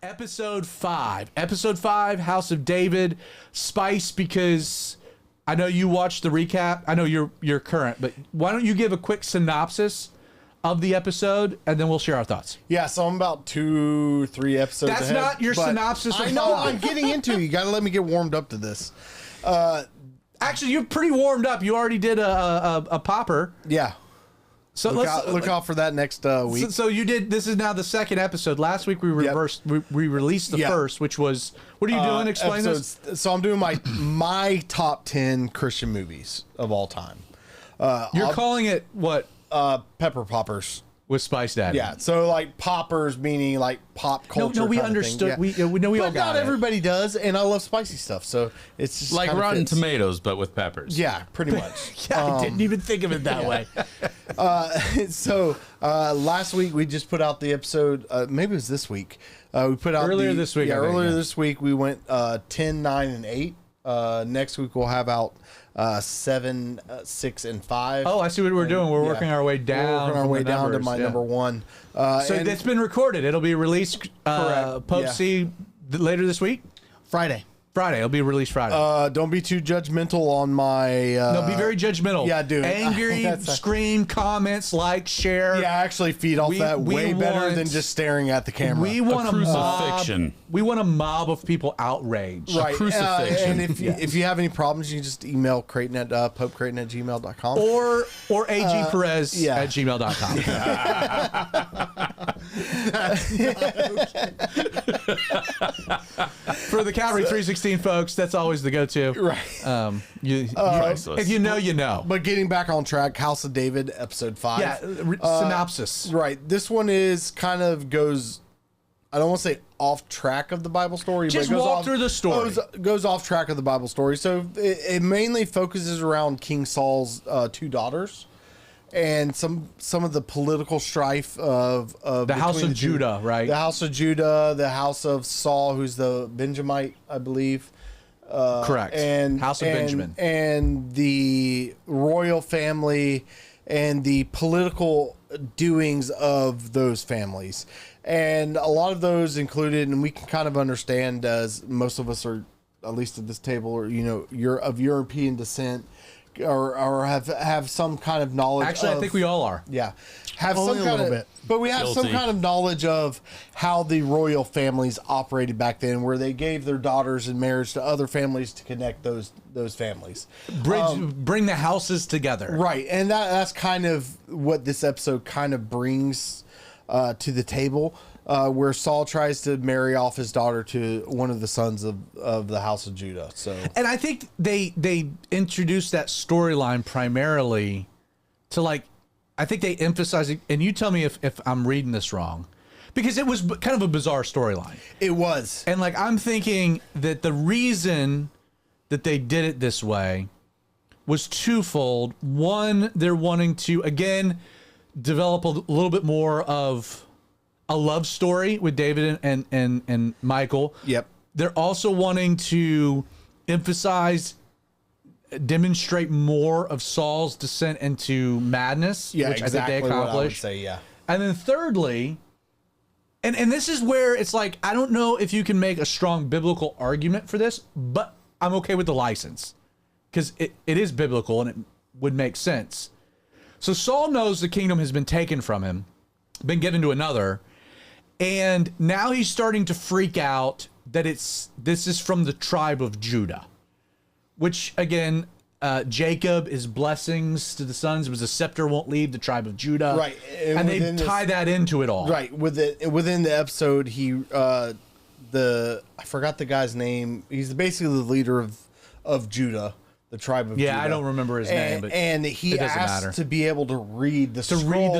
Episode 5. Episode 5, House of David. Spice, because I know you watched the recap. I know you're current, but why don't you give a quick synopsis of the episode, and then we'll share our thoughts. Yeah, so I'm about 2-3 episodes That's ahead, not your synopsis of I know, 5. I'm getting into it. You got to let me get warmed up to this. Actually, you're pretty warmed up. You already did a popper. Yeah. So Look out for that next week. So you did. This is now the second episode. Last week we reversed. Yep. We released the first, which was. What are you doing? Explain this. So I'm doing my top 10 Christian movies of all time. You're calling it what? Pepper poppers. With Spice Daddy. Yeah, so like poppers meaning like pop culture. No, we understood. Yeah. We know we all but got not it. everybody does, and I love spicy stuff, so it's just like Rotten fits. Tomatoes, but with peppers. Yeah, pretty much. Yeah, I didn't even think of it that way. So last week we just put out the episode. Maybe it was this week. We put out earlier this week. Yeah, earlier this week we went 10, 9, and 8. Next week we'll have out 7, 6, and 5. Oh, I see what we're doing. We're working our way down. We're working our way down to my number 1. So it's been recorded. It'll be released Pope C later this week. Friday. It'll be released Friday. Don't be too judgmental on my. No, be very judgmental. Yeah, dude. Angry, scream, comments, like, share. Yeah, actually feed off that way better than just staring at the camera. We want a crucifixion. mob. We want a mob of people outraged. Right. Crucifixion. And if you have any problems, you can just email Creighton at popecreighton@gmail.com. Or AG Perez yeah. at gmail.com. For the Calvary 316 folks, that's always the go-to. Right. If you know, you know. But getting back on track, House of David, episode 5. Yeah, synopsis. Right. This one is kind of goes, I don't want to say off track of the Bible story. Just but it goes walk off, through the story. Goes off track of the Bible story. So it mainly focuses around King Saul's 2 daughters. And some of the political strife of the House of Judah, right? The House of Judah, the House of Saul, who's the Benjamite, I believe. Correct. And House of Benjamin. And the royal family and the political doings of those families. And a lot of those included, and we can kind of understand, as most of us are, at least at this table, or you're of European descent, or have some kind of knowledge. Actually, I think we all are. Yeah, have Only some a kind little of bit. But we have some Guilty. kind of knowledge of how the royal families operated back then, where they gave their daughters in marriage to other families to connect those families. Bring the houses together. Right, and that's kind of what this episode kind of brings to the table, where Saul tries to marry off his daughter to one of the sons of the House of Judah. So, And I think they introduced that storyline primarily to I think they emphasize it, and you tell me if I'm reading this wrong, because it was kind of a bizarre storyline. it was. And I'm thinking that the reason that they did it this way was twofold. One, they're wanting to, again, develop a little bit more of a love story with David and Michael. Yep. They're also wanting to demonstrate more of Saul's descent into madness, Yeah, which exactly I think they what I would accomplished. say, yeah. And then thirdly, and this is where it's I don't know if you can make a strong biblical argument for this, but I'm okay with the license because it is biblical and it would make sense. So Saul knows the kingdom has been taken from him, been given to another, and now he's starting to freak out that this is from the tribe of Judah, which again, Jacob, his blessings to the sons was a scepter won't leave the tribe of Judah. Right. And they tie that into it all. Right. Within the episode, I forgot the guy's name. He's basically the leader of Judah, the tribe of Judah. Yeah, I don't remember his name, but and he it doesn't asked matter. to be able to read the scroll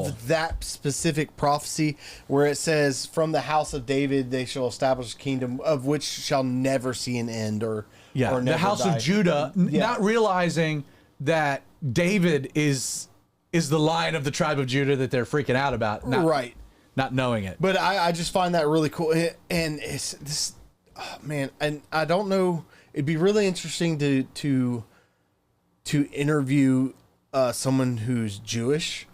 of that specific prophecy, where it says, "From the house of David they shall establish a kingdom of which shall never see an end," or the never house die. of Judah, Yeah. not realizing that David is the lion of the tribe of Judah that they're freaking out about. Right. Not knowing it. But I just find that really cool. And it's this, man, and I don't know. It'd be really interesting to interview someone who's Jewish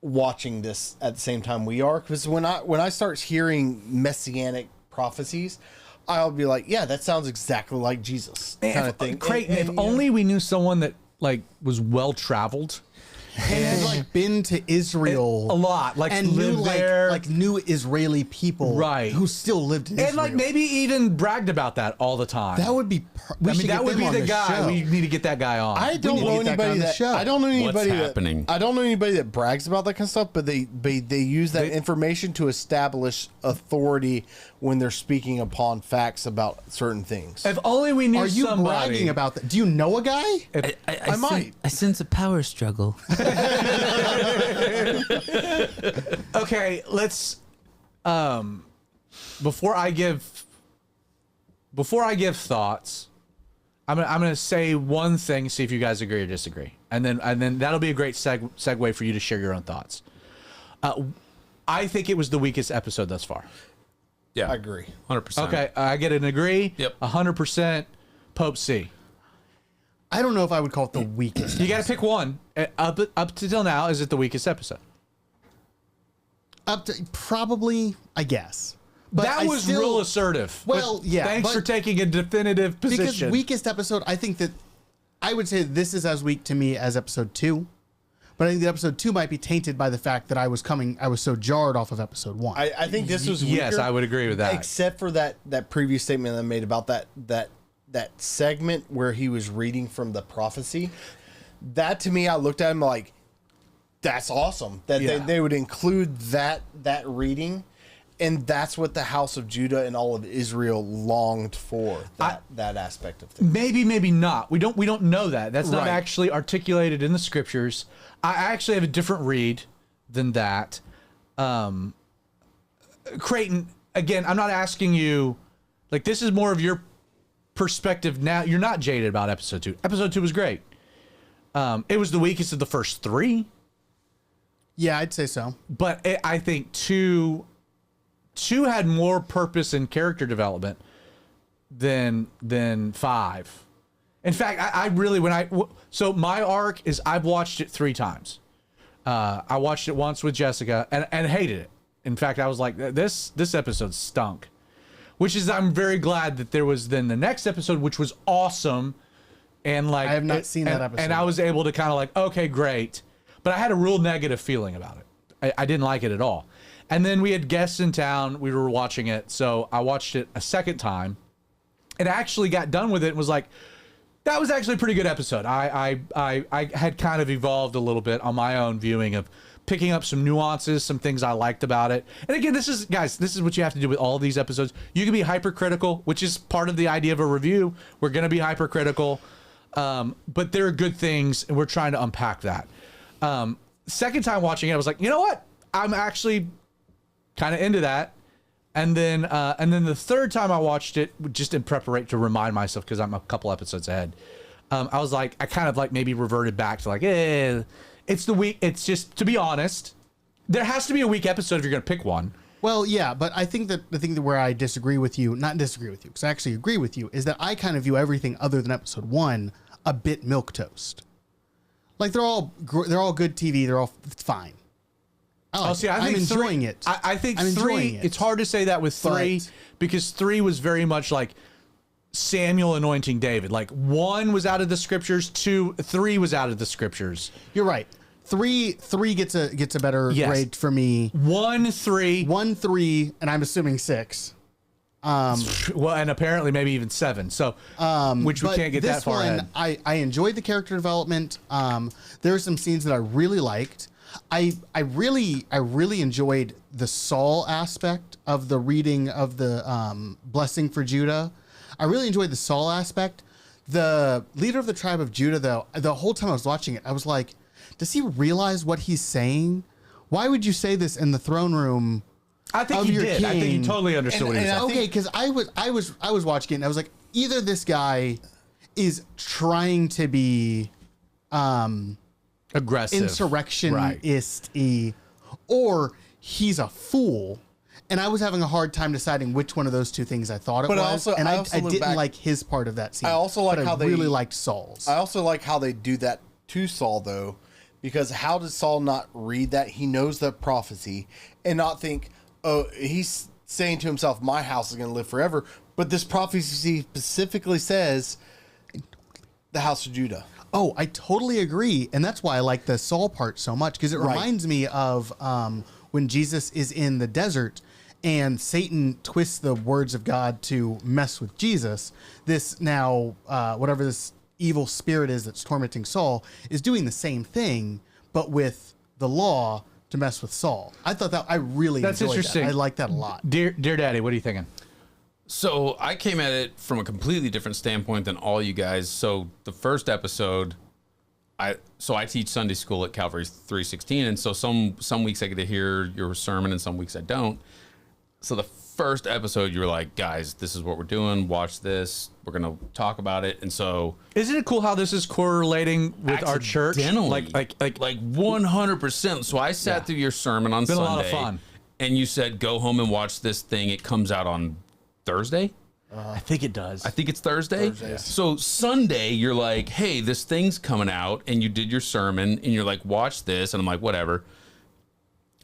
watching this at the same time we are, because when I start hearing messianic prophecies, I'll be like, yeah, that sounds exactly like Jesus kind of thing. Creighton, if only we knew someone that like was well traveled and had like been to Israel a lot, like and knew lived there, like new Israeli people, right, who still lived in Israel, and like maybe even bragged about that all the time. that would be. That would be the guy. Show. We need to get that guy on. I don't know anybody that. I don't know anybody that brags about that kind of stuff, but they use that information to establish authority when they're speaking upon facts about certain things. If only we knew. Are you somebody bragging about that? Do you know a guy? I might. I sense a power struggle. Okay, let's. Before I give thoughts, I'm gonna say one thing. See if you guys agree or disagree, and then that'll be a great segue for you to share your own thoughts. I think it was the weakest episode thus far. Yeah, I agree. 100%. Okay, I get an agree. Yep. 100%. Pope C. I don't know if I would call it the weakest. You got to pick one. Up to till now, is it the weakest episode? Up to probably, I guess. But That was real assertive. Well, But yeah, Thanks but- for taking a definitive position. Because weakest episode, I think that I would say this is as weak to me as episode 2. But I think that episode 2 might be tainted by the fact that I was so jarred off of episode 1. I think this was weaker, Yes, I would agree with that. except for that previous statement I made about that segment where he was reading from the prophecy. That to me, I looked at him like, that's awesome that Yeah. they would include that reading, and that's what the house of Judah and all of Israel longed for, that aspect of things. Maybe not. We don't know that. That's not Right. actually articulated in the scriptures. I actually have a different read than that. Creighton, again, I'm not asking you, like, this is more of your perspective now. You're not jaded about episode 2. Episode 2 was great. It was the weakest of the first 3, yeah, I'd say so. but I think 2 had more purpose and character development than 5. In fact, I really, so my arc is I've watched it 3 times. I watched it once with Jessica and hated it. In fact, I was like, this episode stunk, which is, I'm very glad that there was then the next episode, which was awesome. And like, I have not seen that episode. And I was able to kind of like, okay, great. But I had a real negative feeling about it. I didn't like it at all. And then we had guests in town. We were watching it. So I watched it a second time and actually got done with it and was like, that was actually a pretty good episode. I had kind of evolved a little bit on my own viewing of picking up some nuances, some things I liked about it. And again, this is what you have to do with all of these episodes. You can be hypercritical, which is part of the idea of a review. We're going to be hypercritical. But there are good things, and we're trying to unpack that. Second time watching it, I was like, you know what? I'm actually kind of into that. And then the third time I watched it, just in preparation to remind myself, because I'm a couple episodes ahead, I was like, I kind of like maybe reverted back to like, it's the week. It's just, to be honest, there has to be a weak episode if you're going to pick one. Well, yeah, but I think that the thing that where I disagree with you, not disagree with you, because I actually agree with you, is that I kind of view everything other than episode 1 a bit milquetoast. Like they're all good TV. They're all fine. I think I'm enjoying it. I think I'm 3. enjoying it. It's hard to say that with 3 because 3 was very much like Samuel anointing David. Like 1 was out of the scriptures, 3 was out of the scriptures. You're right. 3 gets a better Yes. grade for me. 1, 3, 1, 3, and I'm assuming 6. well, and apparently maybe even 7. So, which we But can't get this that far one, ahead. I enjoyed the character development. There are some scenes that I really liked. I really enjoyed the Saul aspect of the reading of the blessing for Judah. I really enjoyed the Saul aspect. The leader of the tribe of Judah, though, the whole time I was watching it, I was like, does he realize what he's saying? Why would you say this in the throne room? I think of he your did. I think he king? totally understood what he was and saying. Okay, because I was watching it and I was like, either this guy is trying to be Aggressive. insurrectionist-y, or he's a fool. And I was having a hard time deciding which one of those two things I thought it But was. also- and I I also look didn't back- like his part of that scene. I also like but how I they- really liked Saul's. I also like how they do that to Saul, though, Because how does Saul not read that? He knows the prophecy and not think, oh, he's saying to himself, my house is going to live forever. But this prophecy specifically says the house of Judah. Oh, I totally agree. And that's why I like the Saul part so much, because it reminds me of when Jesus is in the desert and Satan twists the words of God to mess with Jesus. This now, whatever this evil spirit is that's tormenting Saul, is doing the same thing, but with the law to mess with Saul. I thought that I really That's enjoyed interesting. that. I like that a lot. Dear Daddy, what are you thinking? So I came at it from a completely different standpoint than all you guys. So the first episode, I teach Sunday school at Calvary 316, and so some weeks I get to hear your sermon, and some weeks I don't. So the first episode, you were like, guys, this is what we're doing. Watch this. We're gonna talk about it. And so, Isn't it cool how this is correlating with our church? accidentally, Like 100%. So I sat through your sermon on Been a Sunday, lot of fun. and you said, go home and watch this thing. It comes out on Thursday. I think it does. I think it's Thursday. So Sunday, you're like, hey, this thing's coming out, and you did your sermon, and you're like, watch this, and I'm like, whatever.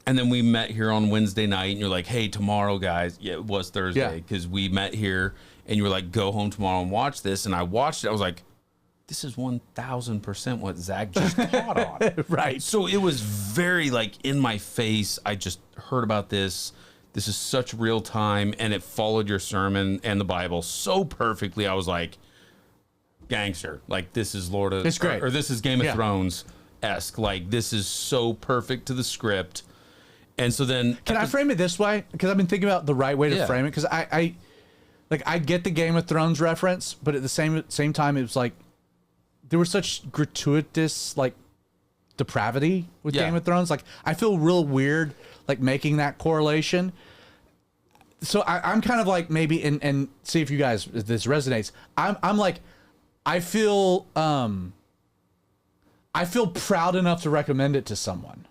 And then we met here on Wednesday night, and you're like, hey, tomorrow, guys. Yeah, it was Thursday, because we met here, and you were like, go home tomorrow and watch this. And I watched it. I was like, this is 1,000% what Zach just taught on. Right. So it was very like in my face. I just heard about this. This is such real time, and it followed your sermon and the Bible so perfectly. I was like, gangster. Like, this is Lord of... It's great. Or this is Game of Thrones-esque. Like, this is so perfect to the script. And so then... Can I frame it this way? Because I've been thinking about the right way to frame it. Because I get the Game of Thrones reference, but at the same time, it was like there was such gratuitous like depravity with Game of Thrones. Like I feel real weird like making that correlation. So I'm kind of like maybe and see if you guys if this resonates. I'm like I feel proud enough to recommend it to someone.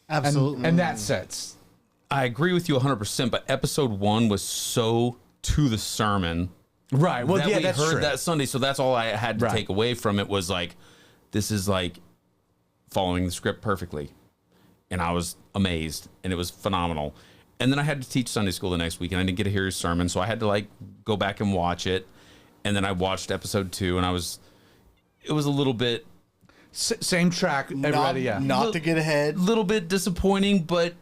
Absolutely. In that sense. I agree with you 100%, but episode 1 was so to the sermon. Right. Well, that yeah, we that's heard true. that Sunday, so that's all I had to take away from it was like, this is like following the script perfectly. And I was amazed, and it was phenomenal. And then I had to teach Sunday school the next week, and I didn't get to hear his sermon, so I had to like go back and watch it. And then I watched episode 2, and it was a little bit... Same track, everybody, Not to get ahead. Little bit disappointing, but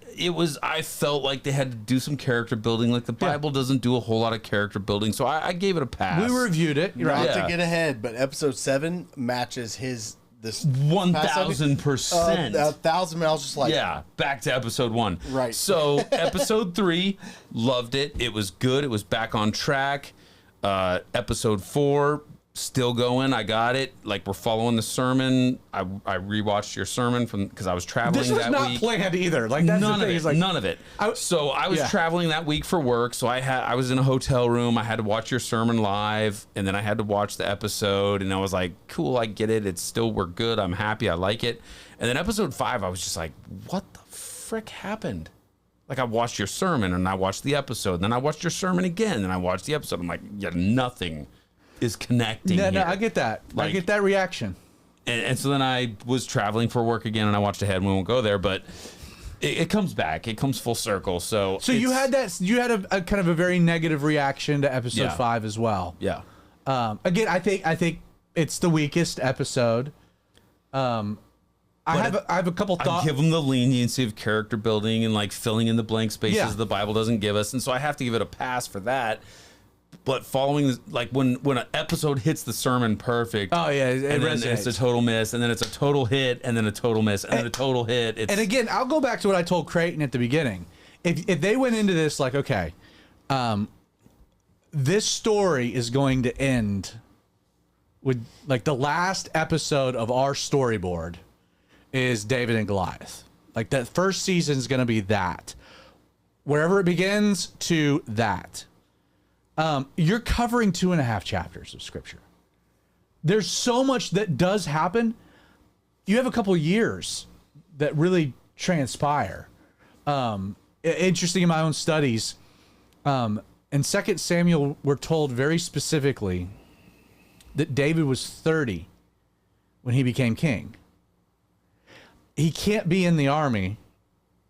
I felt like they had to do some character building. Like the Bible doesn't do a whole lot of character building, so I gave it a pass. We reviewed it. Not Right. to get ahead, but episode 7 matches this 1,000%. 1,000 miles, just like back to episode 1. Right. So episode 3, loved it. It was good. It was back on track. Episode 4, still going. I got it. Like we're following the sermon. I rewatched your sermon because I was traveling This was that not week. planned either. Like that's None the of thing. it. Is like, None of it. So I was traveling that week for work. So I was in a hotel room. I had to watch your sermon live, and then I had to watch the episode. And I was like, cool, I get it. We're good. I'm happy. I like it. And then episode 5, I was just like, what the frick happened? Like I watched your sermon, and I watched the episode, and then I watched your sermon again, and I watched the episode. I'm like, yeah, nothing is connecting. No, here. I get that. I Like- get that reaction. And so then I was traveling for work again, and I watched ahead. We won't go there, but it comes back. It comes full circle. So You had a kind of a very negative reaction to episode Yeah. 5 as well. Yeah. Again, I think it's the weakest episode. I have a couple I thoughts. give them the leniency of character building and like filling in the blank spaces Yeah. the Bible doesn't give us, and so I have to give it a pass for that. But following, like when an episode hits the sermon perfect, Oh, yeah, it and then resonates. it's a total miss, and then it's a total hit, and then a total miss, and then a total hit. It's, And again, I'll go back to what I told Creighton at the beginning. If they went into this like, okay, this story is going to end with like the last episode of our storyboard is David and Goliath. Like that first season is going to be that. Wherever it begins to that. You're covering 2.5 chapters of scripture. There's so much that does happen. You have a couple years that really transpire. Interesting in my own studies, in 2 Samuel, we're told very specifically that David was 30 when he became king. he can't be in the army,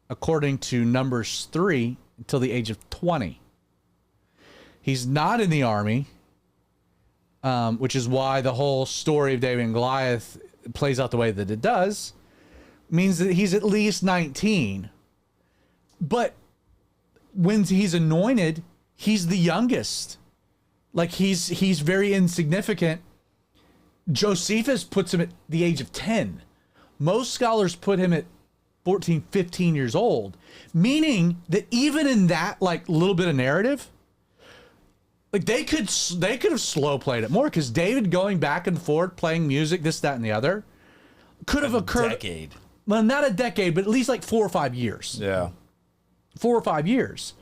according to Numbers 3, until the age of 20. He's not in the army, which is why the whole story of David and Goliath plays out the way that it does, means that he's at least 19. But when he's anointed, he's the youngest. Like, he's very insignificant. Josephus puts him at the age of 10. Most scholars put him at 14, 15 years old, meaning that even in that like little bit of narrative, like they could have slow played it more, because David going back and forth playing music, this, that, and the other, could have occurred. Decade. Well, not a decade, but at least like 4 or 5 years. Yeah. 4 or 5 years.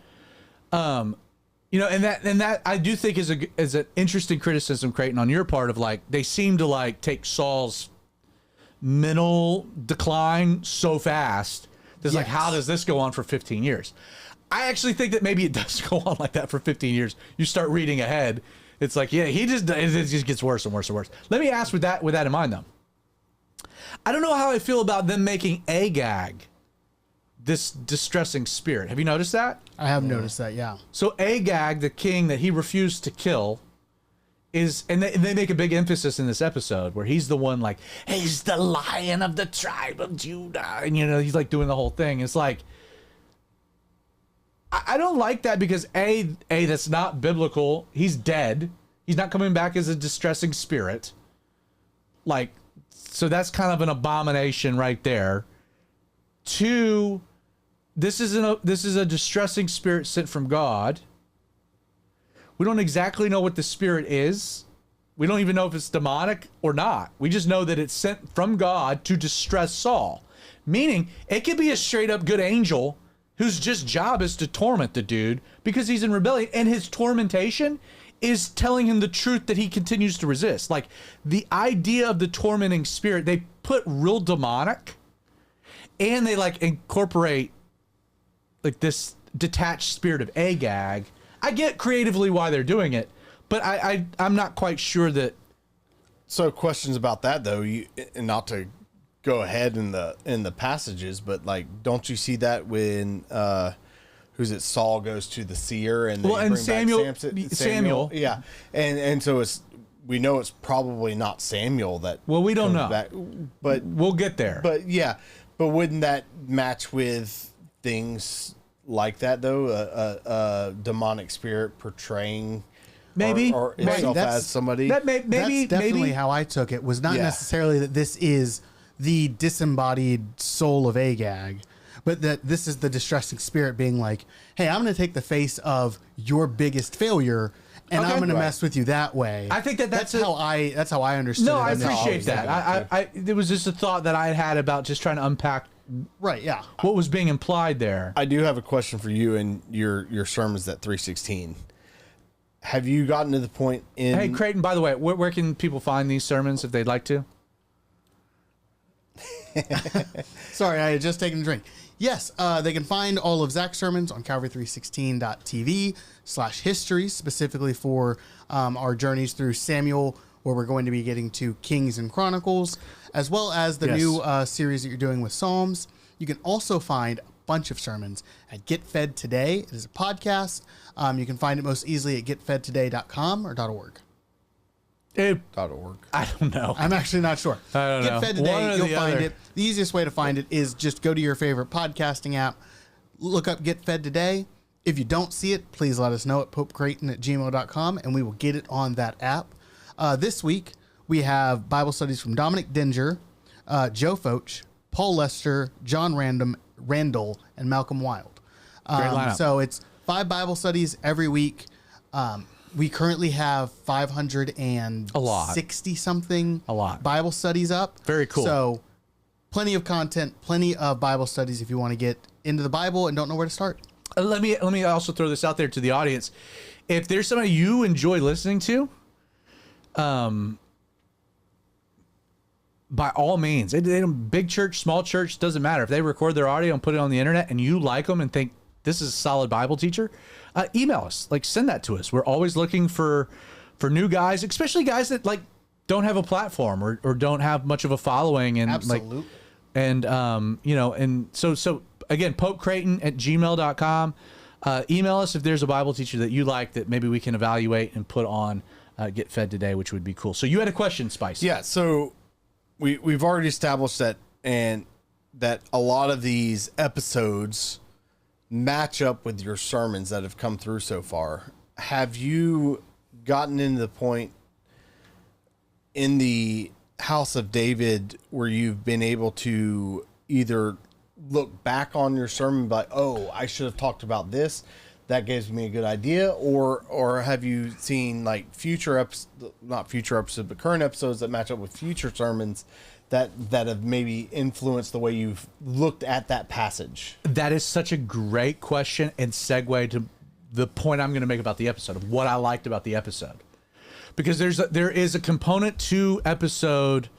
You know, and that I do think is an interesting criticism, Creighton, on your part, of like they seem to like take Saul's mental decline so fast. There's like, how does this go on for 15 years? I actually think that maybe it does go on like that for 15 years. You start reading ahead, it's like, yeah, it just gets worse and worse and worse. Let me ask with that in mind though. I don't know how I feel about them making Agag this distressing spirit. Have you noticed that? I have noticed that, yeah. So Agag, the king that he refused to kill, is, and they make a big emphasis in this episode where he's the one like, he's the lion of the tribe of Judah. And, you know, he's like doing the whole thing. It's like, I don't like that, because A, that's not biblical. He's dead. He's not coming back as a distressing spirit. Like, so that's kind of an abomination right there. 2, this is a distressing spirit sent from God. We don't exactly know what the spirit is. We don't even know if it's demonic or not. We just know that it's sent from God to distress Saul. Meaning, it could be a straight up good angel whose just job is to torment the dude because he's in rebellion, and his tormentation is telling him the truth that he continues to resist. Like, the idea of the tormenting spirit, they put real demonic, and they like incorporate like this detached spirit of Agag. I get creatively why they're doing it, but I'm not quite sure that. So questions about that though, and not to go ahead in the passages, but like, don't you see that when Saul goes to the seer and Samuel, yeah, and so we know it's probably not Samuel that. Well, we don't know, back, but we'll get there. But yeah, but wouldn't that match with things like that though? A demonic spirit portraying maybe or itself as somebody. That maybe that's definitely how I took it. Was not necessarily that this is the disembodied soul of Agag, but that this is the distressing spirit being like, hey, I'm going to take the face of your biggest failure, and I'm going to mess with you that way. I think that's how I understood it. No, I appreciate that. I it was just a thought that I had about just trying to unpack what was being implied there. I do have a question for you and your sermons at 316. Have you gotten to the point in... Hey, Creighton, by the way, where can people find these sermons if they'd like to? Sorry, I had just taken a drink. Yes, they can find all of Zach's sermons on calvary316.tv/history, specifically for our journeys through Samuel, where we're going to be getting to Kings and Chronicles, as well as the new series that you're doing with Psalms. You can also find a bunch of sermons at Get Fed Today. It is a podcast. You can find it most easily at getfedtoday.com or .org. .org. I don't know. I'm actually not sure. I don't know. Get Fed Today, you'll find it. The easiest way to find it is just go to your favorite podcasting app, look up Get Fed Today. If you don't see it, please let us know at popecreighton@gmail.com, and we will get it on that app. This week, we have Bible studies from Dominic Dinger, Joe Foch, Paul Lester, John Randall, and Malcolm Wild. Great lineup. So it's 5 Bible studies every week. We currently have 560 something Bible studies up. Very cool. So plenty of content, plenty of Bible studies if you want to get into the Bible and don't know where to start. Let me also throw this out there to the audience. If there's somebody you enjoy listening to, by all means, big church, small church, doesn't matter. If they record their audio and put it on the internet and you like them and think this is a solid Bible teacher, email us, like send that to us. We're always looking for new guys, especially guys that like don't have a platform or don't have much of a following. And Absolute. like And, and so again, popecreighton@gmail.com. Email us if there's a Bible teacher that you like that maybe we can evaluate and put on Get Fed Today, which would be cool. So you had a question, Spice. Yeah. So we've already established that, and that a lot of these episodes match up with your sermons that have come through so far. Have you gotten into the point in the House of David where you've been able to either look back on your sermon like, oh, I should have talked about this, that gives me a good idea, or have you seen like not future episodes, but current episodes that match up with future sermons that have maybe influenced the way you've looked at that passage? That is such a great question and segue to the point I'm going to make about the episode, of what I liked about the episode. Because there is a component to episode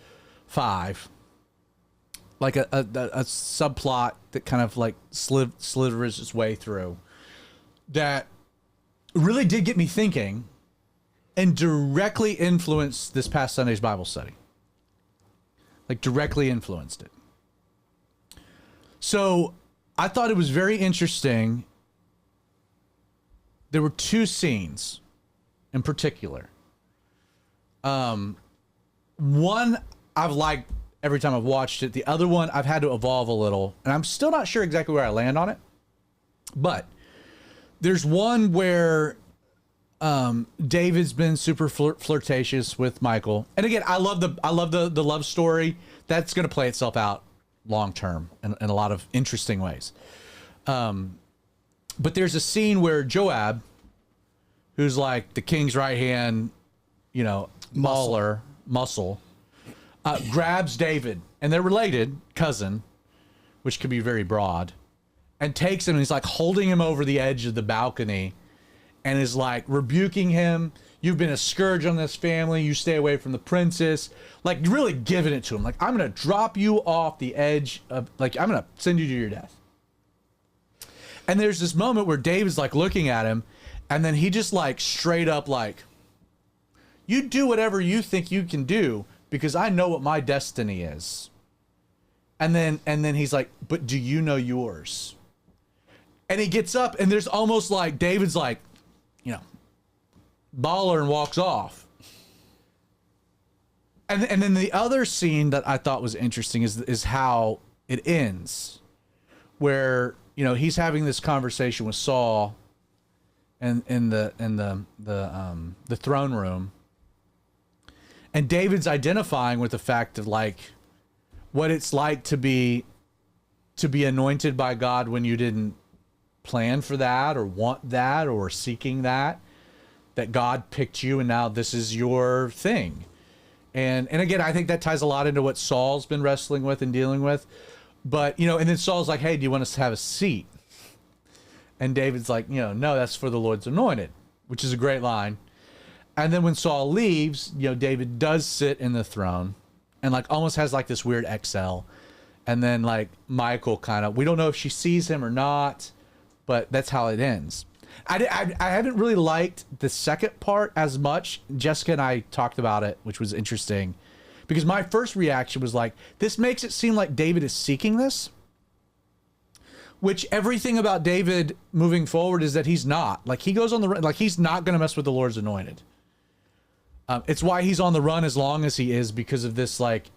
5, like a subplot that kind of like slithers its way through, that really did get me thinking and directly influenced this past Sunday's Bible study. Like directly influenced it. So I thought it was very interesting. There were 2 scenes in particular. One I've liked every time I've watched it. The other one I've had to evolve a little, and I'm still not sure exactly where I land on it. But there's one where David's been super flirtatious with Michael, and again, I love the love story that's going to play itself out long term in a lot of interesting ways. But there's a scene where Joab, who's like the king's right hand, muscle, grabs David, and they're related, cousin, which could be very broad, and takes him, and he's like holding him over the edge of the balcony and is like rebuking him. You've been a scourge on this family. You stay away from the princess. Like really giving it to him. Like, I'm going to drop you off the edge of, like, I'm going to send you to your death. And there's this moment where David's like looking at him, and then he just like straight up like, you do whatever you think you can do, because I know what my destiny is. And then he's like, but do you know yours? And he gets up, and there's almost like David's like, baller, and walks off. And then the other scene that I thought was interesting is how it ends, where he's having this conversation with Saul, and in the throne room. And David's identifying with the fact of like what it's like to be anointed by God when you didn't plan for that or want that or seeking that God picked you, and now this is your thing. And again, I think that ties a lot into what Saul's been wrestling with and dealing with. But, and then Saul's like, hey, do you want us to have a seat? And David's like, no, that's for the Lord's anointed, which is a great line. And then when Saul leaves, David does sit in the throne and like almost has like this weird exhale. And then like Michael we don't know if she sees him or not, but that's how it ends. I haven't really liked the second part as much. Jessica and I talked about it, which was interesting, because my first reaction was like, this makes it seem like David is seeking this, which everything about David moving forward is that he's not. Like, he goes on the run, like he's not going to mess with the Lord's anointed. It's why he's on the run as long as he is, because of this, like,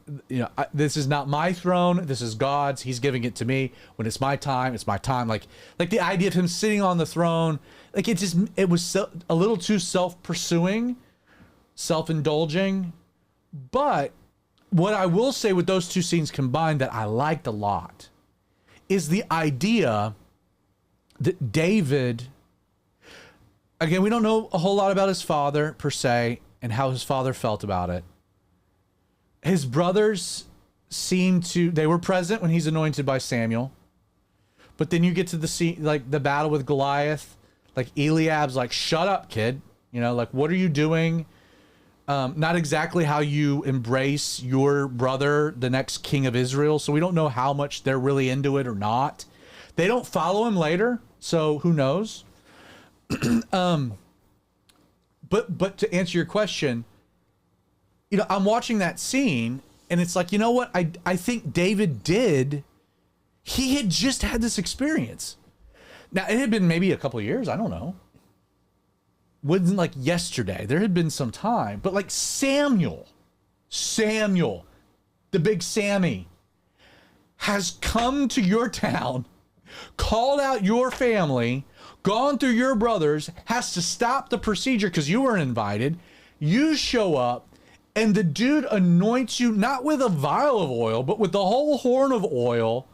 this is not my throne. This is God's. He's giving it to me. When it's my time, it's my time. Like the idea of him sitting on the throne, like it was a little too self-pursuing, self-indulging. But what I will say with those 2 scenes combined that I liked a lot is the idea that David, again, we don't know a whole lot about his father per se, and how his father felt about it. His brothers they were present when he's anointed by Samuel. But then you get to the scene, like the battle with Goliath, like Eliab's like, shut up, kid. Like, what are you doing? Not exactly how you embrace your brother, the next king of Israel. So we don't know how much they're really into it or not. They don't follow him later, so who knows? But to answer your question, I'm watching that scene, And it's like, you know what? I think David did. He had just had this experience. Now, it had been maybe a couple of years. I don't know. Wasn't like yesterday. There had been some time. But like Samuel, the big Sammy, has come to your town, called out your family, gone through your brothers, has to stop the procedure because you weren't invited. You show up, and the dude anoints you not with a vial of oil, but with the whole horn of oil,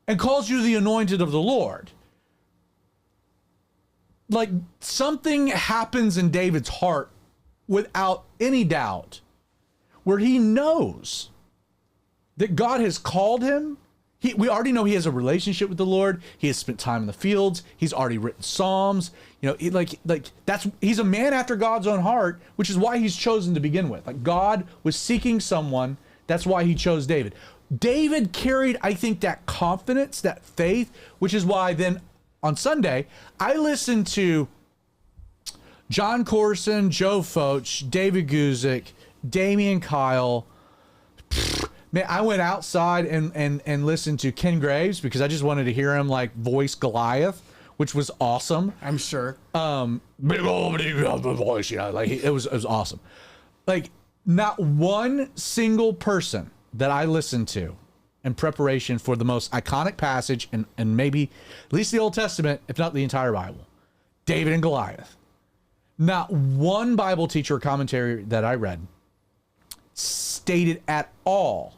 and calls you the anointed of the Lord. Like, something happens in David's heart without any doubt, where he knows that God has called him. We already know he has a relationship with the Lord. He has spent time in the fields. He's already written Psalms. You know, he's a man after God's own heart, which is why he's chosen to begin with. Like, God was seeking someone. That's why he chose David. David carried, I think, that confidence, that faith, which is why then on Sunday, I listened to John Corson, Joe Foch, David Guzik, Damian Kyle. Man, I went outside and listened to Ken Graves because I just wanted to hear him like voice Goliath, which was awesome. I'm sure. Big old voice, you know, like it was awesome. Like, not one single person that I listened to in preparation for the most iconic passage and maybe at least the Old Testament, if not the entire Bible, David and Goliath. Not one Bible teacher or commentary that I read stated at all,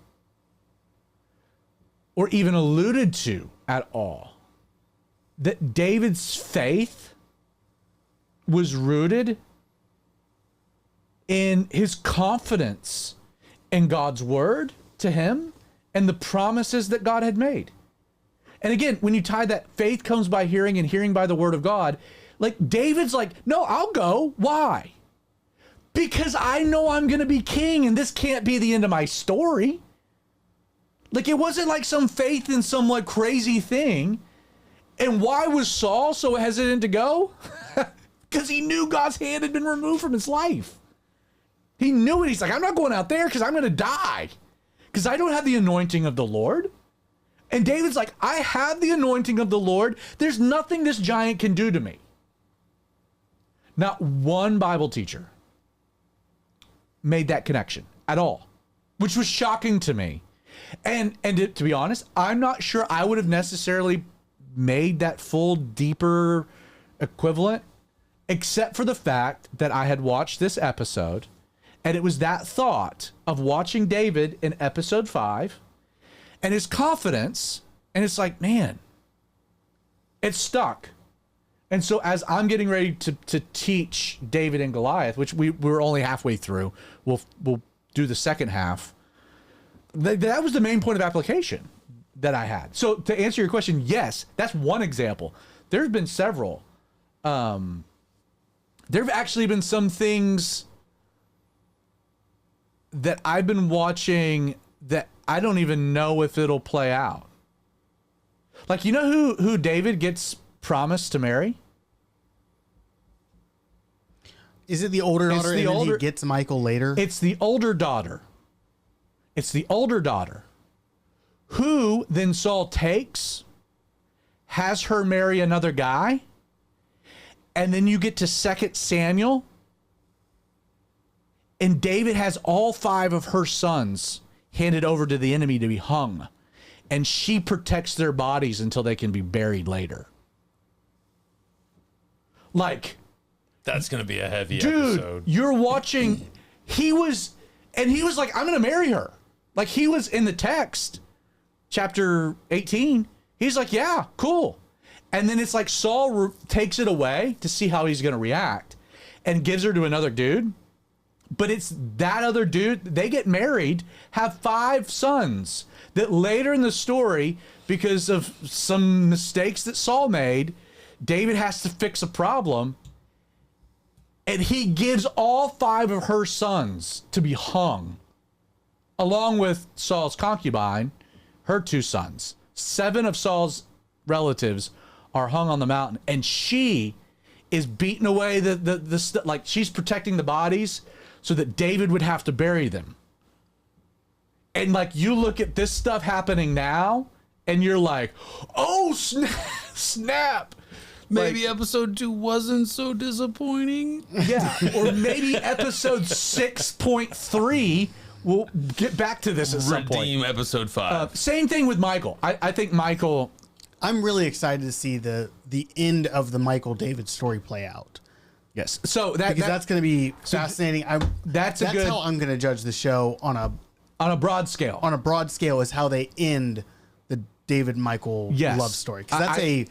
or even alluded to at all, that David's faith was rooted in his confidence in God's word to him and the promises that God had made. And again, when you tie that faith comes by hearing and hearing by the word of God, like David's like, no, I'll go. Why? Because I know I'm going to be king and this can't be the end of my story. Like, it wasn't like some faith in some like crazy thing. And why was Saul so hesitant to go? Because he knew God's hand had been removed from his life. He knew it. He's like, I'm not going out there because I'm going to die. Because I don't have the anointing of the Lord. And David's like, I have the anointing of the Lord. There's nothing this giant can do to me. Not one Bible teacher made that connection at all, which was shocking to me. And to be honest, I'm not sure I would have necessarily made that full, deeper equivalent, except for the fact that I had watched this episode, and it was that thought of watching David in episode 5 and his confidence, and it's like, man, it's stuck. And so as I'm getting ready to teach David and Goliath, which we're only halfway through, we'll do the second half. That was the main point of application that I had. So to answer your question, yes, that's one example. There have been several. There have actually been some things that I've been watching that I don't even know if it'll play out. Like, you know who David gets promised to marry? Is it the older daughter and then he gets Michael later? It's the older daughter. It's the older daughter who then Saul takes, has her marry another guy, and then you get to 2 Samuel, and David has all 5 of her sons handed over to the enemy to be hung, and she protects their bodies until they can be buried later. Like, that's going to be a heavy dude, episode. You're watching, he was like, I'm going to marry her. Like, he was in the text, chapter 18. He's like, yeah, cool. And then it's like Saul takes it away to see how he's going to react and gives her to another dude. But it's that other dude, they get married, have 5 sons that later in the story, because of some mistakes that Saul made, David has to fix a problem. And he gives all 5 of her sons to be hung, along with Saul's concubine, her 2 sons. 7 of Saul's relatives are hung on the mountain, and she is beating away like she's protecting the bodies so that David would have to bury them. And like you look at this stuff happening now, and you're like, oh snap. Maybe episode 2 wasn't so disappointing. Yeah, or maybe episode 6.3. We'll get back to this at some point. Redeem episode 5. Same thing with Michael. I think Michael. I'm really excited to see the end of the Michael David story play out. Yes. So that's going to be fascinating. That's how I'm going to judge the show on a broad scale. On a broad scale is how they end the David Michael love story, because that's a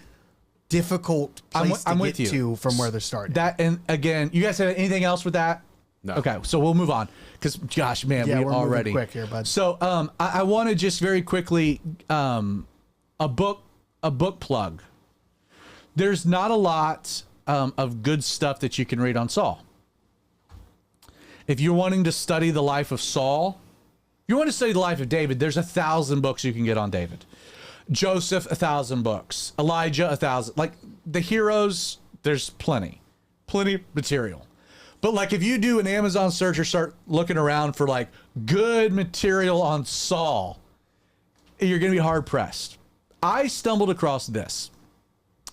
difficult place to get to from where they're starting. That, and again, you guys have anything else with that? No. Okay, so we'll move on because, gosh, man, we're already moving quick here, bud. So, I want to just very quickly a book plug. There's not a lot of good stuff that you can read on Saul. If you're wanting to study the life of Saul, you want to study the life of David, there's 1,000 books you can get on David. Joseph, 1,000 books. Elijah, 1,000. Like the heroes, there's plenty material. But like if you do an Amazon search or start looking around for like good material on Saul, you're going to be hard pressed. I stumbled across this,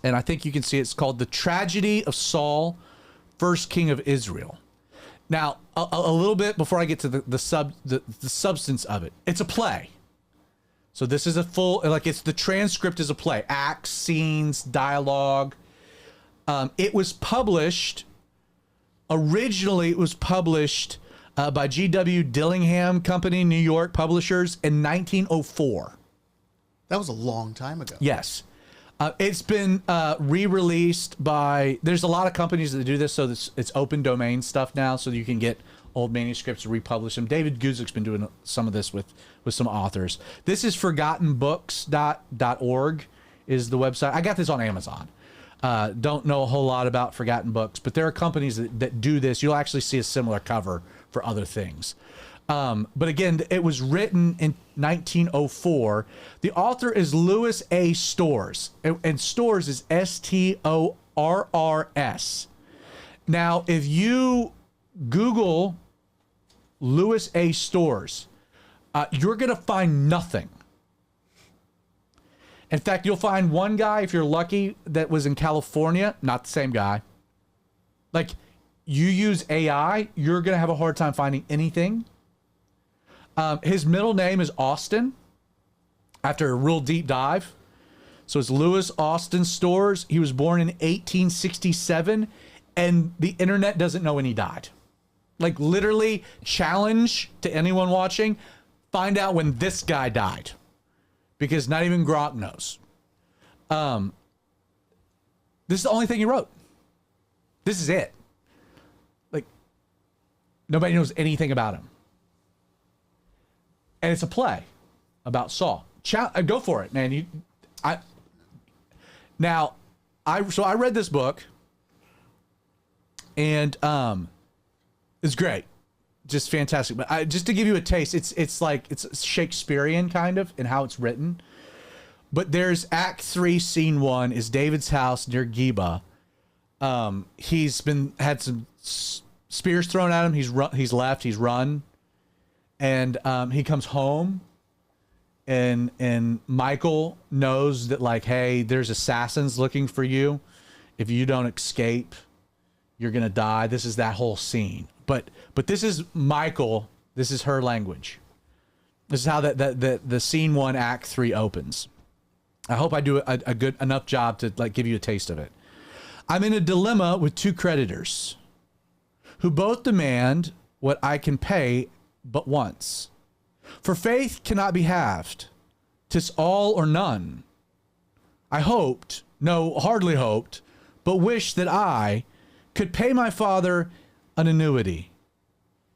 and I think you can see it's called The Tragedy of Saul, First King of Israel. Now, a little bit before I get to the substance of it, it's a play. So this is a full, like it's the transcript is a play, acts, scenes, dialogue. It was published, originally it was published by G.W. Dillingham Company, New York publishers in 1904. That was a long time ago. Yes. It's been re-released by, there's a lot of companies that do this, so it's open domain stuff now, so you can get old manuscripts and republish them. David Guzik's been doing some of this with some authors. This is forgottenbooks.org is the website. I got this on Amazon. Don't know a whole lot about Forgotten Books, but there are companies that do this. You'll actually see a similar cover for other things. But again, it was written in 1904. The author is Louis A. Storrs, and Storrs is Storrs. Now, if you Google Louis A. Storrs, you're going to find nothing. In fact, you'll find one guy, if you're lucky, that was in California, not the same guy. Like, you use AI, you're going to have a hard time finding anything. His middle name is Austin, after a real deep dive. So it's Louis Austin Storrs. He was born in 1867, and the internet doesn't know when he died. Like, literally, challenge to anyone watching, find out when this guy died. Because not even Gronk knows. This is the only thing he wrote. This is it. Like, nobody knows anything about him. And it's a play about Saul. Go for it, man. I read this book, and it's great, just fantastic. But just to give you a taste, it's like it's Shakespearean kind of in how it's written. But there's Act 3, Scene 1 is David's house near Geba. He's had some spears thrown at him. He's run. And he comes home, and Michael knows that, like, hey, there's assassins looking for you. If you don't escape, you're gonna die. This is that whole scene. But this is Michael. This is her language. This is how the Scene 1, Act 3 opens. I hope I do a good enough job to like give you a taste of it. I'm in a dilemma with two creditors, who both demand what I can pay but once. For faith cannot be halved. 'Tis all or none. I hoped, no, hardly hoped, but wished that I could pay my father an annuity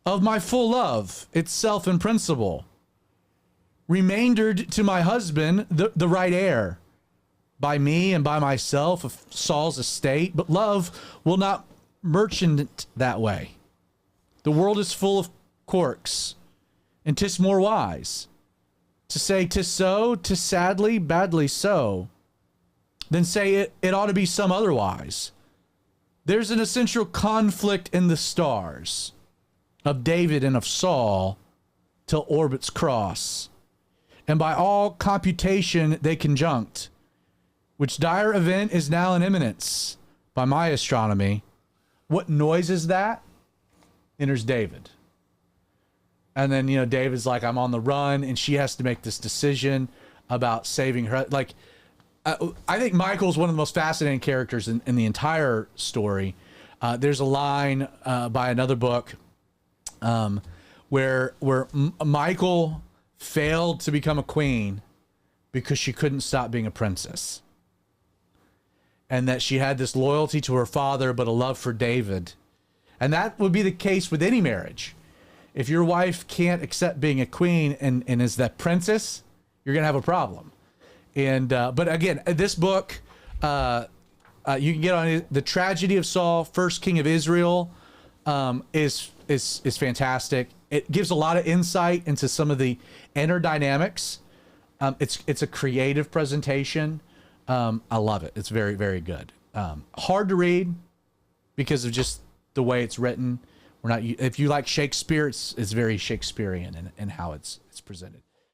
of my full love, itself in principle, remaindered to my husband the right heir, by me and by myself of Saul's estate, but love will not merchant that way. The world is full of quirks, and 'tis more wise to say 'tis so, 'tis sadly, badly so, than say it ought to be some otherwise. There's an essential conflict in the stars of David and of Saul, till orbits cross, and by all computation they conjunct, which dire event is now in imminence by my astronomy. What noise is that? Enters David. And then, David's like, I'm on the run, and she has to make this decision about saving her. Like, I think Michael's one of the most fascinating characters in the entire story. There's a line by another book where Michael failed to become a queen because she couldn't stop being a princess. And that she had this loyalty to her father, but a love for David. And that would be the case with any marriage. If your wife can't accept being a queen and is that princess, you're going to have a problem. And but again, this book, you can get on it. The Tragedy of Saul, First King of Israel, is fantastic. It gives a lot of insight into some of the inner dynamics. It's a creative presentation. I love it. It's very, very good. Hard to read because of just the way it's written. If you like Shakespeare, it's very Shakespearean in how it's presented.